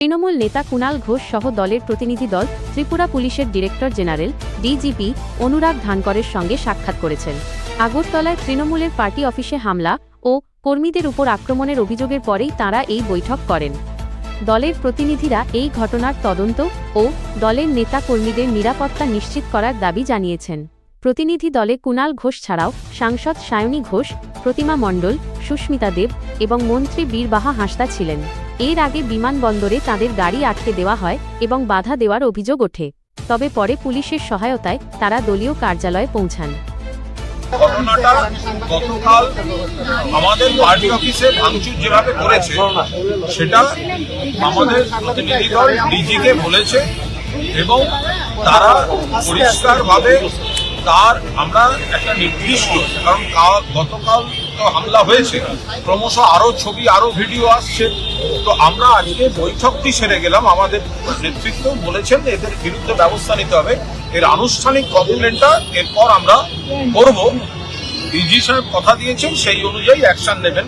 তৃণমূল নেতা কুণাল ঘোষ সহ দলের প্রতিনিধি দল ত্রিপুরা পুলিশের ডিরেক্টর জেনারেল ডিজিপি অনুরাগ ধানকরের সঙ্গে সাক্ষাৎ করেছেন। আগরতলায় তৃণমূলের পার্টি অফিসে হামলা ও কর্মীদের উপর আক্রমণের অভিযোগের পরেই তাঁরা এই বৈঠক করেন। দলের প্রতিনিধিরা এই ঘটনার তদন্ত ও দলের নেতা কর্মীদের নিরাপত্তা নিশ্চিত করার দাবি জানিয়েছেন। প্রতিনিধি দলে কুণাল ঘোষ ছাড়াও সাংসদ সায়নী ঘোষ, প্রতিমা মণ্ডল, সুস্মিতা দেব এবং মন্ত্রী বীরবাহা হাঁসদা ছিলেন। এর আগে বিমানবন্দরে তাঁদের গাড়ি আটকে দেওয়া হয় এবং বাধা দেওয়ার অভিযোগ ওঠে। তবে পরে পুলিশের সহায়তায় তারা দলীয় কার্যালয়ে পৌঁছান। ঘটনাটা গতকাল আমাদের পার্টি অফিসে ভাঙচুর যেভাবে করেছে সেটা আমাদের প্রতিনিধি দল ডিজিকে বলেছে এবং তারা পরিষ্কারভাবে তার আমরা একটা নির্দিষ্ট, কারণ গতকাল তো হামলা হয়েছে, ক্রমশ আরো ছবি আরো ভিডিও আসছে, তো আমরা আজকে বৈঠকটি সেরে গেলাম। আমাদের নেতৃত্ব বলেছেন এদের বিরুদ্ধে ব্যবস্থা নিতে হবে, এর আনুষ্ঠানিক কমপ্লেনটা এরপর আমরা করব। ডিজি সাহেব কথা দিয়েছেন সেই অনুযায়ী অ্যাকশন নেবেন।